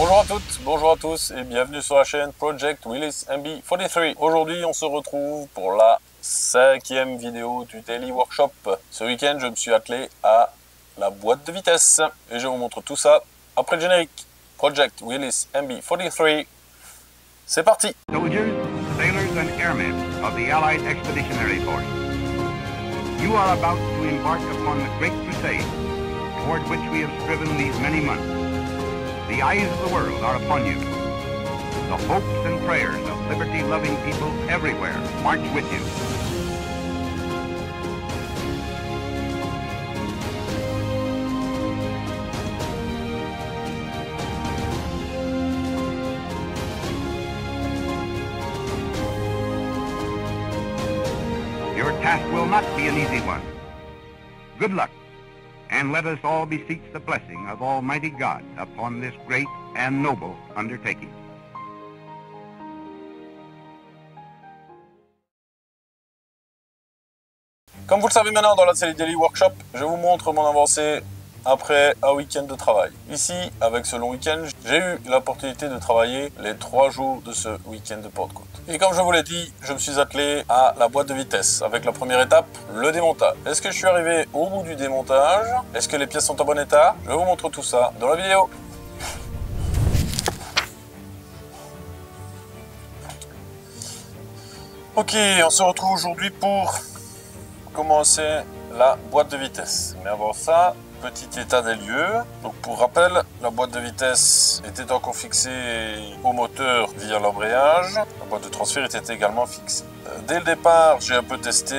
Bonjour à toutes, bonjour à tous et bienvenue sur la chaîne Project Willis MB43. Aujourd'hui on se retrouve pour la 5e vidéo du Daily Workshop. Ce week-end je me suis attelé à la boîte de vitesse et je vous montre tout ça après le générique. Project Willis MB43, c'est parti. Soldiers, sailors and airmen of the Allied Expeditionary Force, you are about to embark upon the great crusade toward which we have striven these many months. The eyes of the world are upon you. The hopes and prayers of liberty-loving people everywhere march with you. Your task will not be an easy one. Good luck. And let us all beseech the blessing of Almighty God upon this great and noble undertaking. Comme vous le savez maintenant dans la série Daily Workshop, je vous montre mon avancée après un week-end de travail. Ici, avec ce long week-end, j'ai eu l'opportunité de travailler les 3 jours de ce week-end de Pentecôte. Et comme je vous l'ai dit, je me suis attelé à la boîte de vitesse avec la première étape, le démontage. Est-ce que je suis arrivé au bout du démontage? Est-ce que les pièces sont en bon état? Je vous montre tout ça dans la vidéo. Ok, on se retrouve aujourd'hui pour commencer la boîte de vitesse. Mais avant ça, petit état des lieux. Donc pour rappel, la boîte de vitesse était encore fixée au moteur via l'embrayage. La boîte de transfert était également fixée. Dès le départ, j'ai un peu testé.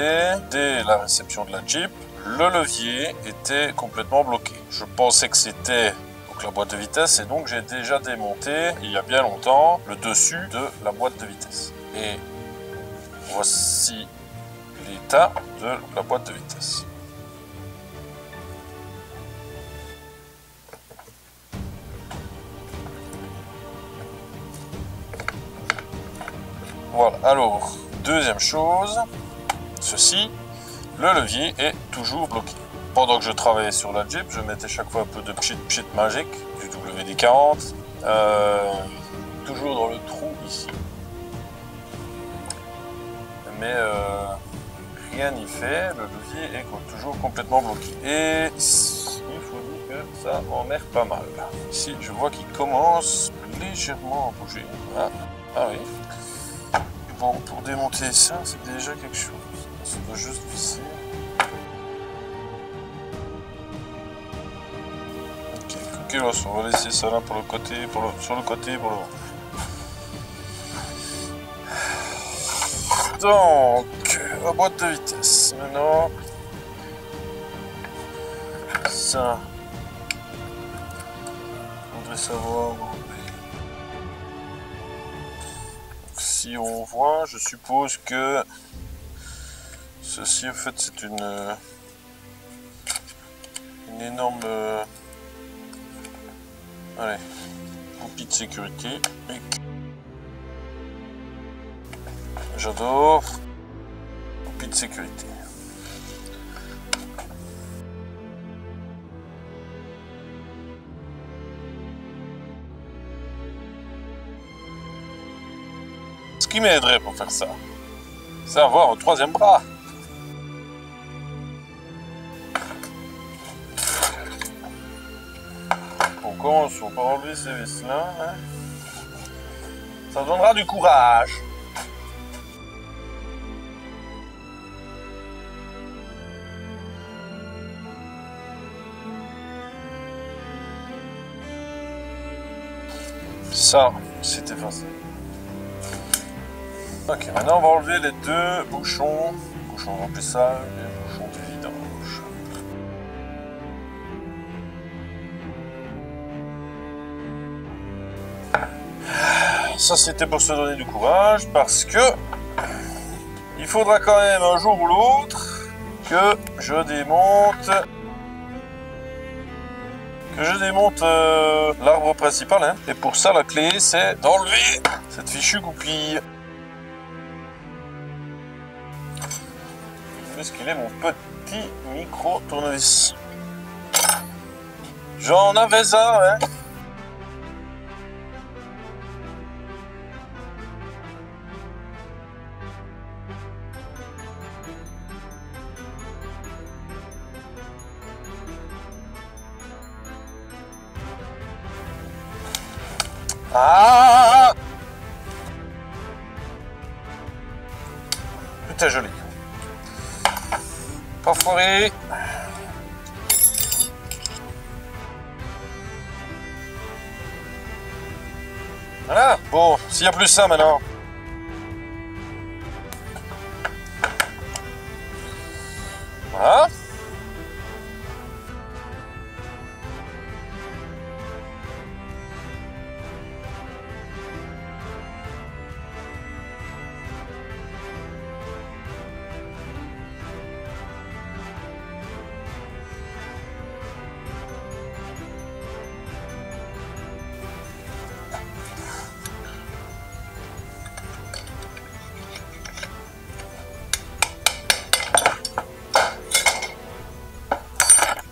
Dès la réception de la Jeep, le levier était complètement bloqué. Je pensais que c'était la boîte de vitesse et donc j'ai déjà démonté il y a bien longtemps le dessus de la boîte de vitesse. Et voici l'état de la boîte de vitesse. Voilà, alors, deuxième chose, ceci, le levier est toujours bloqué. Pendant que je travaillais sur la Jeep, je mettais chaque fois un peu de pchit magique, du WD-40, toujours dans le trou ici. Mais rien n'y fait, le levier est toujours complètement bloqué. Et il faut dire que ça m'emmerde pas mal. Ici, je vois qu'il commence légèrement à bouger. Ah oui. Bon, pour démonter ça, c'est déjà quelque chose. Ça doit juste visser. Ok, on va laisser ça là pour le côté, sur le côté, pour le vent. Donc, la boîte de vitesse. Maintenant, ça, on voudrait savoir. Si on voit, je suppose que ceci en fait c'est une énorme allez, goupille de sécurité. J'adore goupille de sécurité. Ce qui m'aiderait pour faire ça, c'est avoir un 3e bras. On commence par enlever ces vis-là. Hein. Ça donnera du courage. Ça, c'était facile. Ok, maintenant on va enlever les 2 bouchons de remplissage et bouchons de vidange. Ça c'était pour se donner du courage parce que il faudra quand même un jour ou l'autre que je démonte l'arbre principal. Hein. Et pour ça la clé c'est d'enlever cette fichue goupille. Où est-ce qu'il est mon petit micro tournevis? J'en avais un, hein. Ah! Putain, joli. Pas foiré. Voilà. Bon, s'il n'y a plus ça maintenant. Voilà.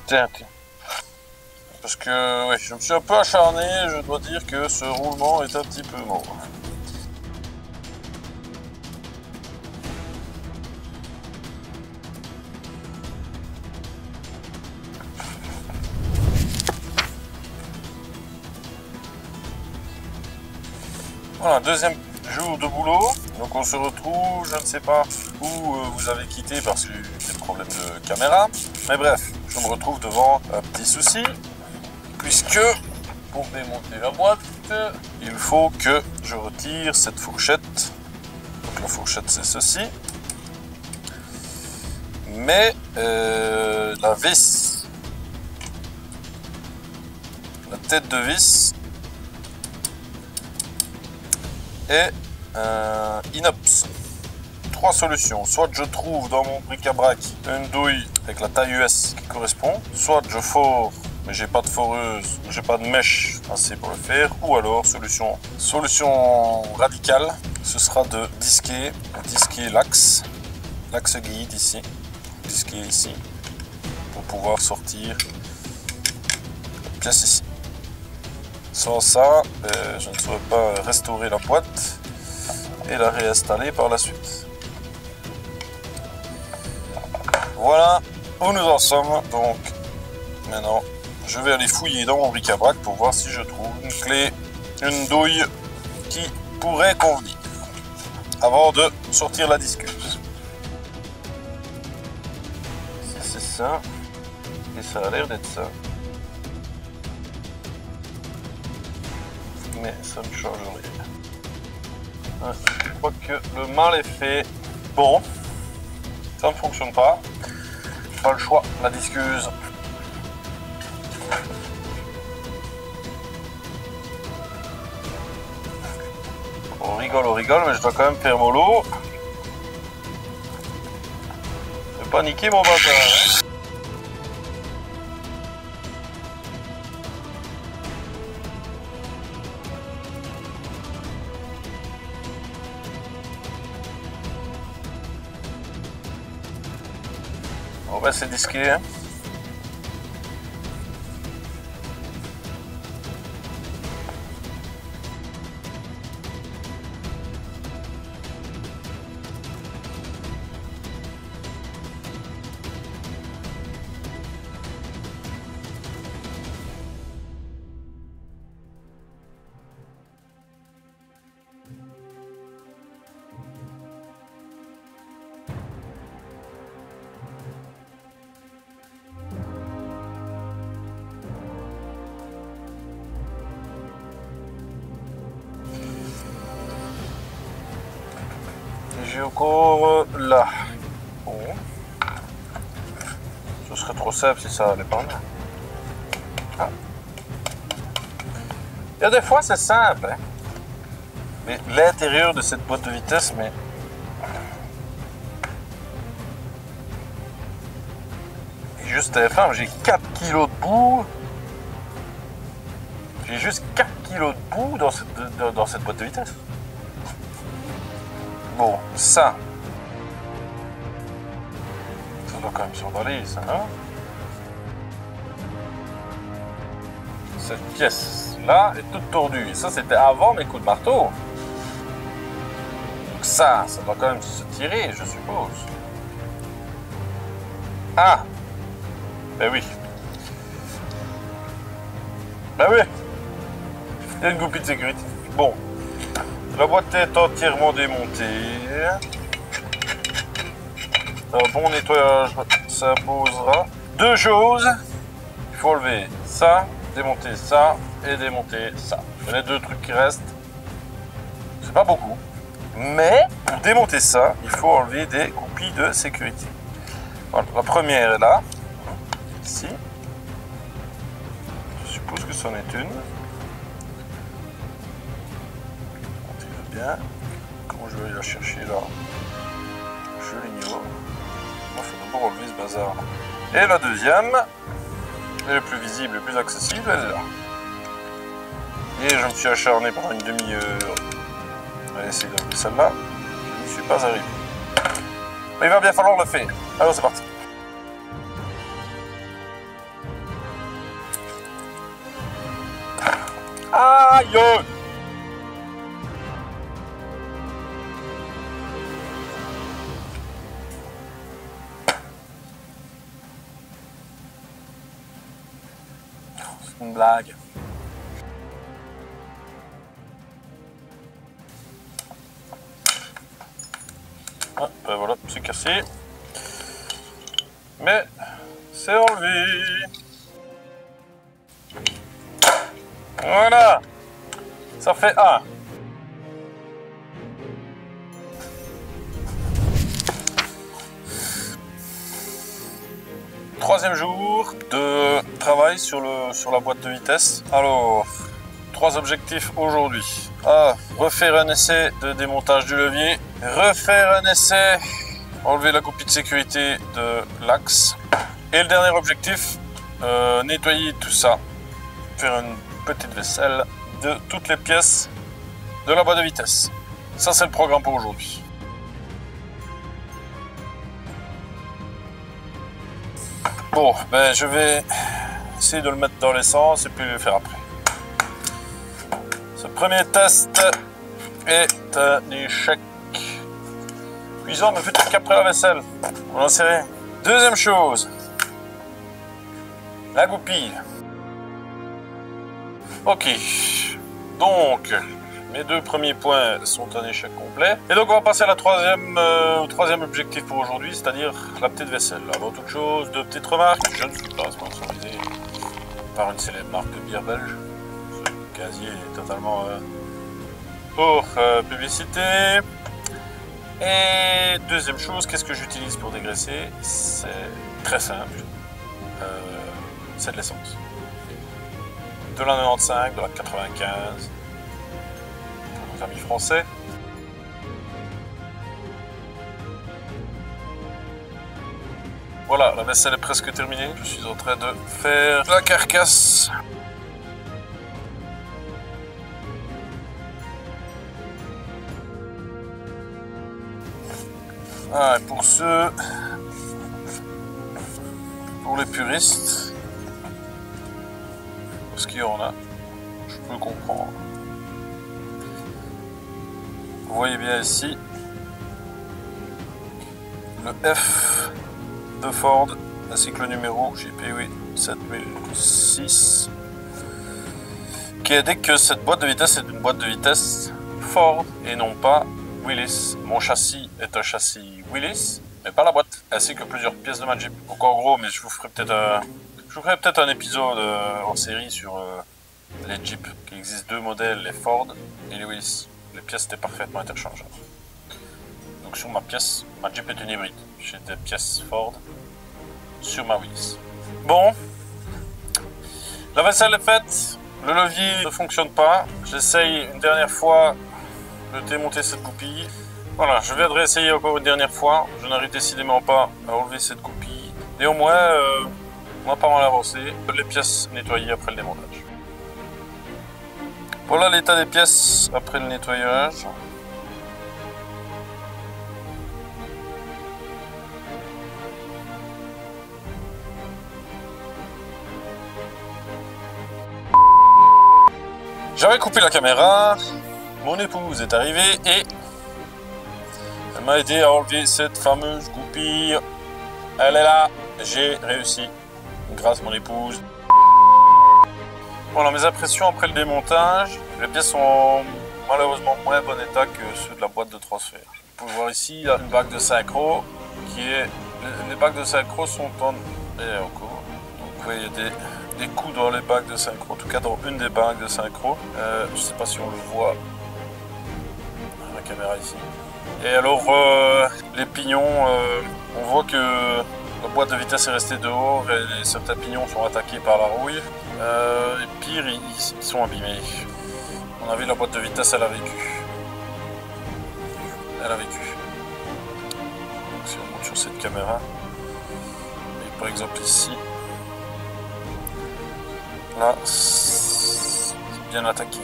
Tiens. Parce que oui, je me suis un peu acharné, je dois dire que ce roulement est un petit peu mort. Voilà, deuxième jour de boulot. Donc on se retrouve, je ne sais pas où vous avez quitté parce qu'il y a des problèmes de caméra. Mais bref, je me retrouve devant un petit souci. Puisque pour démonter la boîte, il faut que je retire cette fourchette. Donc la fourchette c'est ceci. Mais la vis, la tête de vis est inops. Trois solutions. Soit je trouve dans mon bric-à-brac une douille avec la taille US qui correspond, soit je fore mais j'ai pas de foreuse, j'ai pas de mèche assez pour le faire, ou alors solution radicale, ce sera de disquer l'axe guide ici, disquer ici, pour pouvoir sortir la pièce ici. Sans ça, je ne saurais pas restaurer la boîte et la réinstaller par la suite. Voilà où nous en sommes. Donc maintenant, je vais aller fouiller dans mon bric-à-brac pour voir si je trouve une clé, une douille qui pourrait convenir avant de sortir la disqueuse. C'est ça, et ça a l'air d'être ça. Mais ça ne change rien. Ouais, je crois que le mal est fait. Bon, ça ne fonctionne pas. Pas le choix, la disqueuse. On rigole, mais je dois quand même faire mollo. Je vais pas niquer mon bazar, hein. On va essayer de disquer, hein. J'ai encore là. Bon. Ce serait trop simple si ça allait pas. Ah. Il y a des fois c'est simple, hein. Mais l'intérieur de cette boîte de vitesse, mais juste infâme. J'ai 4 kg de boue. J'ai juste 4 kg de boue dans cette boîte de vitesse. Bon, ça doit quand même s'emballer, ça, non? Cette pièce-là est toute tordue. Et ça, c'était avant mes coups de marteau. Donc ça doit quand même se tirer, je suppose. Ah! Ben oui. Ben oui. Il y a une goupille de sécurité. Bon, la boîte est entièrement démontée. Un bon nettoyage s'imposera. Deux choses, il faut enlever ça, démonter ça et démonter ça. Les deux trucs qui restent, c'est pas beaucoup. Mais pour démonter ça, il faut enlever des goupilles de sécurité. Voilà, la première est là, ici. Je suppose que c'en est une. On tire bien. Comment je vais aller la chercher là? Je l'ignore. Il faut d'abord enlever ce bazar. Et la deuxième, elle est plus visible et plus accessible, elle est là. Et je me suis acharné pendant une demi-heure à essayer d'enlever celle-là. Je n'y suis pas arrivé. Mais il va bien falloir le faire. Alors c'est parti. Aïe! C'est une blague. Ah, ben voilà, c'est cassé. Mais c'est enlevé. Voilà. Ça fait un. Troisième jour de travail sur la boîte de vitesse. Alors, 3 objectifs aujourd'hui. Refaire un essai de démontage du levier. Refaire un essai, enlever la goupille de sécurité de l'axe. Et le dernier objectif, nettoyer tout ça. Faire une petite vaisselle de toutes les pièces de la boîte de vitesse. Ça, c'est le programme pour aujourd'hui. Bon, ben je vais essayer de le mettre dans l'essence et puis le faire après. Ce premier test est un échec. Cuisant, mais peut-être qu'après la vaisselle. On en sait rien. Deuxième chose, la goupille. Ok, donc mes 2 premiers points sont un échec complet. Et donc on va passer à au troisième objectif pour aujourd'hui, c'est-à-dire la petite vaisselle. Avant toute chose, 2 petites remarques. Je ne suis pas sponsorisé par une célèbre marque de bière belge. Ce casier est totalement pour publicité. Et deuxième chose, qu'est-ce que j'utilise pour dégraisser? C'est très simple. C'est de l'essence. De la 95, de la 95. Pour nos amis français. Voilà, la vaisselle est presque terminée. Je suis en train de faire la carcasse. Ah, pour les puristes, parce qu'il y en a, je peux comprendre. Vous voyez bien ici le F de Ford ainsi que le numéro JPW 7006 qui indique que cette boîte de vitesse est une boîte de vitesse Ford et non pas Willys. Mon châssis est un châssis Willys, mais pas la boîte, ainsi que plusieurs pièces de ma Jeep. Donc en gros, mais je vous ferai peut-être un épisode en série sur les Jeeps, qui existe 2 modèles, les Ford et les Willys. Les pièces étaient parfaitement interchangeables. Donc sur ma Jeep est une hybride. J'ai des pièces Ford sur ma Willys. Bon, la vaisselle est faite, le levier ne fonctionne pas. J'essaye une dernière fois de démonter cette goupille. Voilà, je viendrai essayer encore une dernière fois. Je n'arrive décidément pas à enlever cette goupille. Néanmoins, on a pas mal avancé. Les pièces nettoyées après le démontage. Voilà l'état des pièces après le nettoyage. J'avais coupé la caméra, mon épouse est arrivée et elle m'a aidé à enlever cette fameuse goupille. Elle est là, j'ai réussi grâce à mon épouse. Voilà mes impressions après le démontage. Les pièces sont malheureusement moins bon état que ceux de la boîte de transfert. Vous pouvez voir ici, il y a une bague de synchro qui est... Les bagues de synchro sont en... Et encore. Donc oui, il y a des coups dans les bagues de synchro, en tout cas dans une des bagues de synchro. Je ne sais pas si on le voit. La caméra ici. Et alors, les pignons, on voit que la boîte de vitesse est restée dehors et certains pignons sont attaqués par la rouille. Et pire, ils sont abîmés. À mon avis, la boîte de vitesse, elle a vécu. Elle a vécu. Donc, si on monte sur cette caméra, et par exemple ici, là, c'est bien attaqué.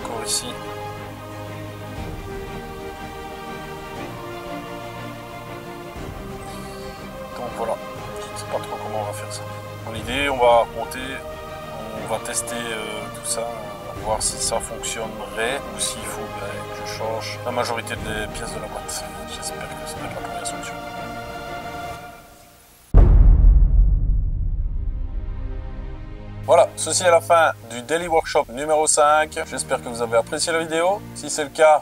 Encore ici. Donc voilà, je ne sais pas trop comment on va faire ça. Mon idée, on va monter, on va tester tout ça, voir si ça fonctionnerait ou s'il faut que je change la majorité des pièces de la boîte. J'espère que ça va être la première solution. Voilà, ceci est la fin du Daily Workshop numéro 5. J'espère que vous avez apprécié la vidéo. Si c'est le cas,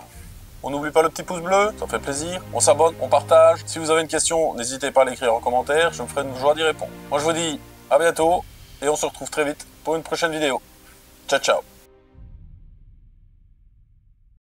on n'oublie pas le petit pouce bleu, ça fait plaisir. On s'abonne, on partage. Si vous avez une question, n'hésitez pas à l'écrire en commentaire. Je me ferai une joie d'y répondre. Moi, je vous dis à bientôt et on se retrouve très vite pour une prochaine vidéo. Ciao, ciao.